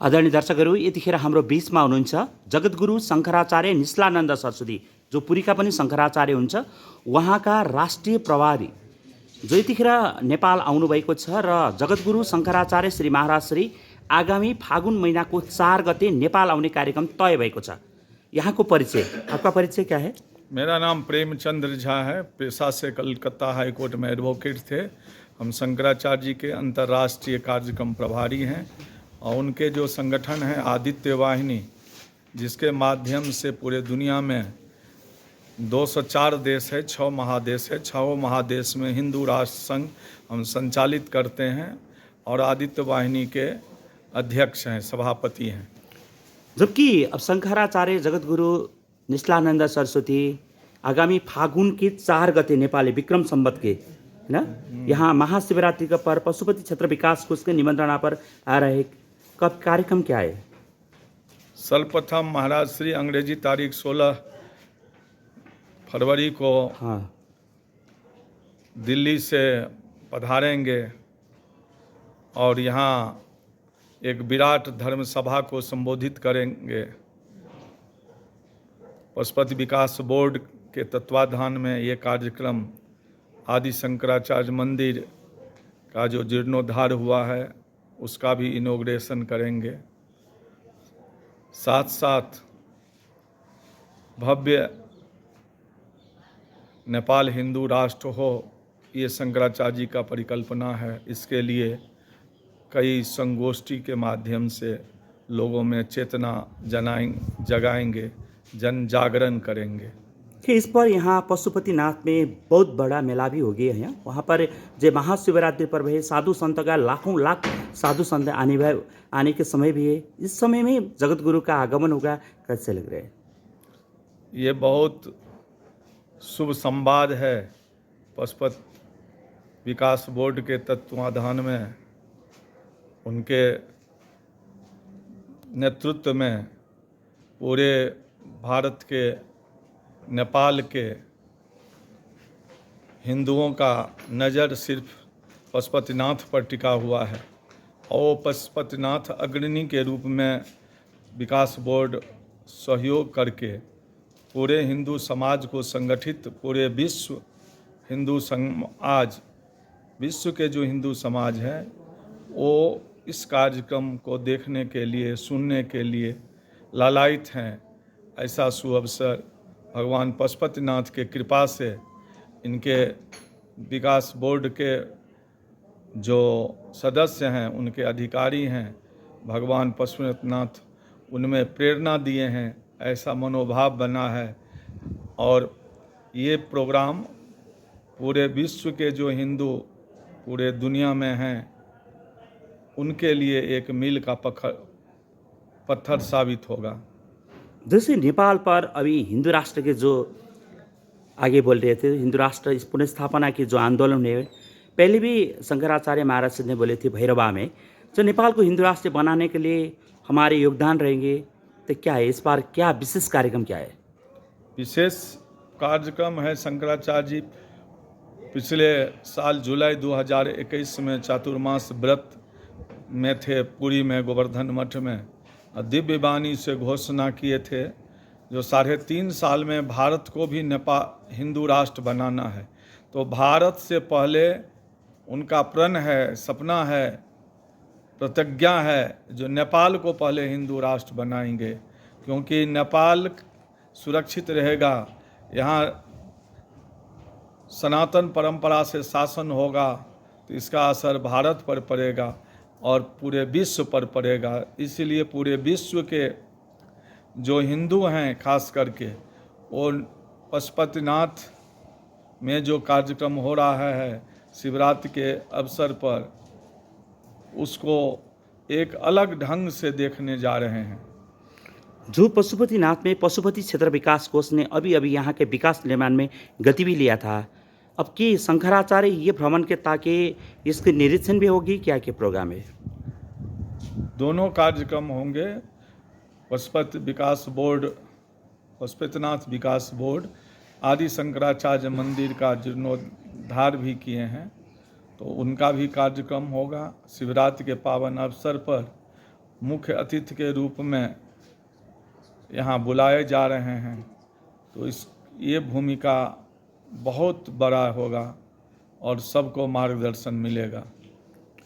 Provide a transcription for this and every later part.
आदरणीय दर्शकहरू, यतिखेर हाम्रो बिचमा हुनुहुन्छ जगद्गुरु शङ्कराचार्य निश्लानन्द सरस्वती, जो पुरीका पनि शङ्कराचार्य हुन्छ। उहाँका राष्ट्रिय प्रभारी जो यतिखेर नेपाल आउनुभएको छ र जगद्गुरु शङ्कराचार्य श्री महाराज श्री आगामी फागुन महिनाको 4 गते नेपाल आउने कार्यक्रम तय भएको छ। यहाँको परिचय, आपका परिचय क्या है? मेरा नाम प्रेमचंद्र झा है। पेशा से कलकत्ता हाई कोर्ट में एडवोकेट थे। हम शंकराचार्य जी के अंतर्राष्ट्रीय कार्यक्रम प्रभारी हैं और उनके जो संगठन है आदित्य वाहिनी, जिसके माध्यम से पूरे दुनिया में 204 देश है, 6 महादेश है, 6 महादेश में हिंदू राष्ट्र संघ हम संचालित करते हैं और आदित्य वाहिनी के अध्यक्ष हैं, सभापति हैं। जबकि अब शङ्कराचार्य जगद्गुरु निश्लानन्द सरस्वती आगामी फागुन के 4 गते नेपाली विक्रम संवत के है यहाँ महाशिवरात्रि का पर पशुपति क्षेत्र विकास कोष के निमंत्रणा पर आ रहे। कब कार्यक्रम क्या है? सर्वप्रथम महाराज श्री अंग्रेजी तारीख 16 फरवरी को दिल्ली से पधारेंगे और यहाँ एक विराट धर्म सभा को संबोधित करेंगे। पशुपति विकास बोर्ड के तत्वाधान में ये कार्यक्रम आदि शंकराचार्य मंदिर का जो जीर्णोद्धार हुआ है उसका भी इनॉग्रेशन करेंगे। साथ साथ भव्य नेपाल हिंदू राष्ट्र हो, ये शंकराचार्य जी का परिकल्पना है। इसके लिए कई संगोष्ठी के माध्यम से लोगों में चेतना जगाएंगे, जन जागरण करेंगे। कि इस पर यहाँ पशुपतिनाथ में बहुत बड़ा मेला भी हो गया है। वहाँ पर जो महाशिवरात्रि पर्व है, साधु संत का लाख साधु संत आने के समय भी है। इस समय में जगतगुरु का आगमन होगा, कैसे लग रहा है? ये बहुत शुभ संवाद है। पशुपति विकास बोर्ड के तत्वाधान में, उनके नेतृत्व में पूरे भारत के, नेपाल के हिंदुओं का नज़र सिर्फ पशुपतिनाथ पर टिका हुआ है और पशुपतिनाथ अग्रणी के रूप में विकास बोर्ड सहयोग करके पूरे हिंदू समाज को संगठित, पूरे विश्व हिंदू समाज, विश्व के जो हिंदू समाज है वो इस कार्यक्रम को देखने के लिए, सुनने के लिए लालायित हैं। ऐसा सुअवसर भगवान पशुपतिनाथ के कृपा से, इनके विकास बोर्ड के जो सदस्य हैं, उनके अधिकारी हैं, भगवान पशुपतिनाथ उनमें प्रेरणा दिए हैं, ऐसा मनोभाव बना है। और ये प्रोग्राम पूरे विश्व के जो हिंदू पूरे दुनिया में हैं उनके लिए एक मील का पत्थर साबित होगा। जैसे नेपाल पर अभी हिंदू राष्ट्र के जो आगे बोल रहे थे, हिंदू राष्ट्र इस पुनर्स्थापना की जो आंदोलन है, पहले भी शंकराचार्य महाराज ने बोले थे भैरवा में, जो नेपाल को हिंदू राष्ट्र बनाने के लिए हमारे योगदान रहेंगे। तो क्या है इस बार, क्या विशेष कार्यक्रम क्या है? विशेष कार्यक्रम है, शंकराचार्य जी पिछले साल जुलाई 2021 में चातुर्मास व्रत में थे, पुरी में गोवर्धन मठ में दिव्य वाणी से घोषणा किए थे जो 3.5 साल में भारत को भी नेपाल हिंदू राष्ट्र बनाना है। तो भारत से पहले उनका प्रण है, सपना है, प्रतिज्ञा है जो नेपाल को पहले हिंदू राष्ट्र बनाएंगे, क्योंकि नेपाल सुरक्षित रहेगा, यहाँ सनातन परंपरा से शासन होगा तो इसका असर भारत पर पड़ेगा और पूरे विश्व पर पड़ेगा। इसीलिए पूरे विश्व के जो हिंदू हैं खास करके, वो पशुपतिनाथ में जो कार्यक्रम हो रहा है शिवरात्रि के अवसर पर, उसको एक अलग ढंग से देखने जा रहे हैं। जो पशुपतिनाथ में पशुपति क्षेत्र विकास कोष ने अभी यहाँ के विकास निर्माण में गति भी लिया था। अब की शंकराचार्य ये भ्रमण के ताकि इसके निरीक्षण भी होगी, क्या प्रोग्राम है? दोनों कार्यक्रम होंगे। पशुपति विकास बोर्ड, पशुपतिनाथ विकास बोर्ड आदि शंकराचार्य मंदिर का जीर्णोद्धार भी किए हैं, तो उनका भी कार्यक्रम होगा शिवरात्रि के पावन अवसर पर। मुख्य अतिथि के रूप में यहाँ बुलाए जा रहे हैं, तो ये भूमिका बहुत बड़ा होगा और सबको मार्गदर्शन मिलेगा।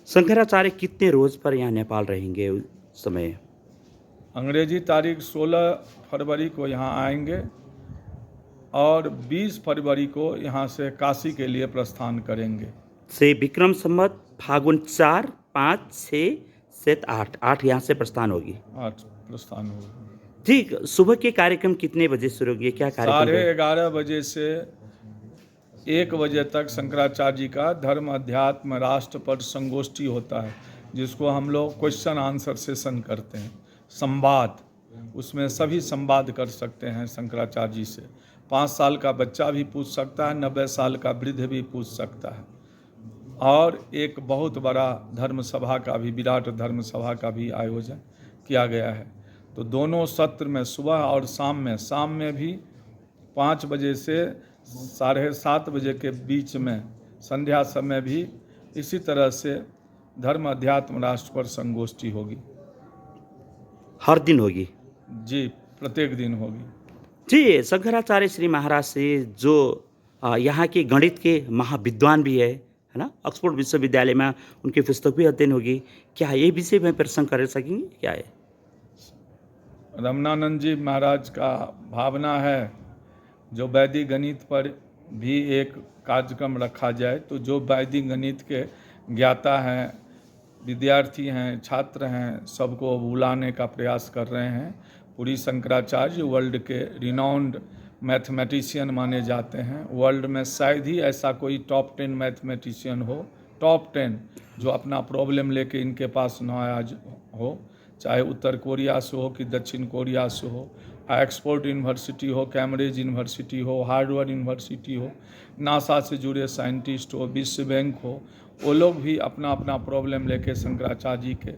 शंकराचार्य कितने रोज पर यहाँ नेपाल रहेंगे उस समय? अंग्रेजी तारीख 16 फरवरी को यहाँ आएंगे और 20 फरवरी को यहाँ से काशी के लिए प्रस्थान करेंगे। से विक्रम संवत फागुन 4, 5, 6, 7, 8 यहाँ से प्रस्थान होगी। 8 प्रस्थान होगा। ठीक, सुबह के कार्यक्रम कितने बजे शुरू होगी? क्या कार्यक्रम? 11:30 बजे से 1 बजे तक शंकराचार्य जी का धर्म अध्यात्म राष्ट्र पर संगोष्ठी होता है, जिसको हम लोग क्वेश्चन आंसर सेशन करते हैं, संवाद। उसमें सभी संवाद कर सकते हैं शंकराचार्य जी से। 5 साल का बच्चा भी पूछ सकता है, 90 साल का वृद्ध भी पूछ सकता है। और एक बहुत बड़ा धर्म सभा का भी, विराट धर्म सभा का भी आयोजन किया गया है। तो दोनों सत्र में सुबह और शाम में भी 5 बजे से 7:30 बजे के बीच में संध्या समय भी इसी तरह से धर्म अध्यात्म राष्ट्र पर संगोष्ठी होगी। हर दिन होगी? जी, प्रत्येक दिन होगी। जी, शंकराचार्य श्री महाराज से जो यहाँ के गणित के महाविद्वान भी है ना? ऑक्सफोर्ड विश्वविद्यालय में उनकी पुस्तक भी अध्ययन होगी। क्या ये विषय में प्रसंग कर सकेंगे? क्या है? रमनानंद जी महाराज का भावना है जो वैदिक गणित पर भी एक कार्यक्रम रखा जाए, तो जो वैदिक गणित के ज्ञाता हैं, विद्यार्थी हैं, छात्र हैं, सबको बुलाने का प्रयास कर रहे हैं। पुरी शंकराचार्य वर्ल्ड के रिनाउंड मैथमेटिशियन माने जाते हैं। वर्ल्ड में शायद ही ऐसा कोई टॉप 10 मैथमेटिशियन हो, टॉप 10 जो अपना प्रॉब्लम लेके इनके पास न आया हो, चाहे उत्तर कोरिया से हो कि दक्षिण कोरिया से हो, ऑक्सफोर्ड यूनिवर्सिटी हो, कैम्ब्रिज यूनिवर्सिटी हो, हार्वर्ड यूनिवर्सिटी हो, नासा से जुड़े साइंटिस्ट हो, विश्व बैंक हो, वो लोग भी अपना अपना प्रॉब्लम लेके शंकराचार्य जी के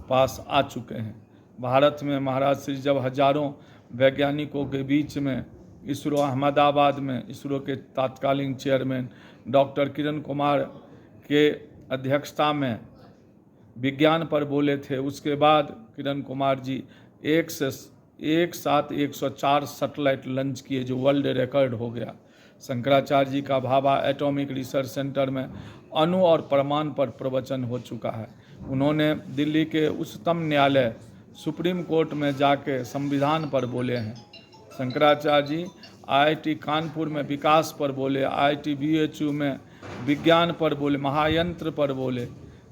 पास आ चुके हैं। भारत में महाराज श्री जब हजारों वैज्ञानिकों के बीच में इसरो अहमदाबाद में इसरो के तत्कालीन चेयरमैन डॉक्टर किरण कुमार के अध्यक्षता में विज्ञान पर बोले थे, उसके बाद किरण कुमार जी एक साथ 104 सैटेलाइट लॉन्च किए, जो वर्ल्ड रिकॉर्ड हो गया। शंकराचार्य जी का भाभा एटॉमिक रिसर्च सेंटर में अणु और परमाणु पर प्रवचन हो चुका है। उन्होंने दिल्ली के उच्चतम न्यायालय सुप्रीम कोर्ट में जाके संविधान पर बोले हैं। शंकराचार्य जी IIT कानपुर में विकास पर बोले, IIT BHU में विज्ञान पर बोले, महायंत्र पर बोले,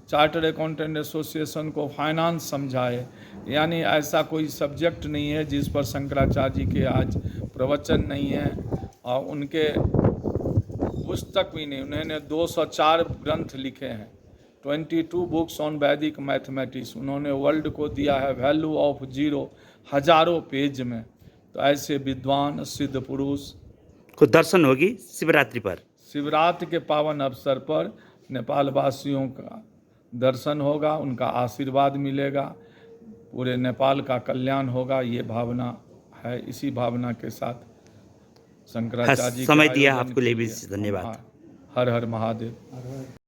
चार्टर्ड अकाउंटेंट एसोसिएशन को फाइनेंस समझाए। यानी ऐसा कोई सब्जेक्ट नहीं है जिस पर शंकराचार्य जी के आज प्रवचन नहीं है। और उनके पुस्तक भी नहीं, उन्होंने 204 ग्रंथ लिखे हैं, 22 बुक्स ऑन वैदिक मैथमेटिक्स उन्होंने वर्ल्ड को दिया है, वैल्यू ऑफ जीरो, हजारों पेज में। तो ऐसे विद्वान सिद्ध पुरुष को दर्शन होगी शिवरात्रि पर। शिवरात्रि के पावन अवसर पर नेपाल वासियों का दर्शन होगा, उनका आशीर्वाद मिलेगा, पूरे नेपाल का कल्याण होगा, ये भावना है। इसी भावना के साथ शंकराचार्य जी समय दिया आपको लिए भी धन्यवाद। हर हर महादेव।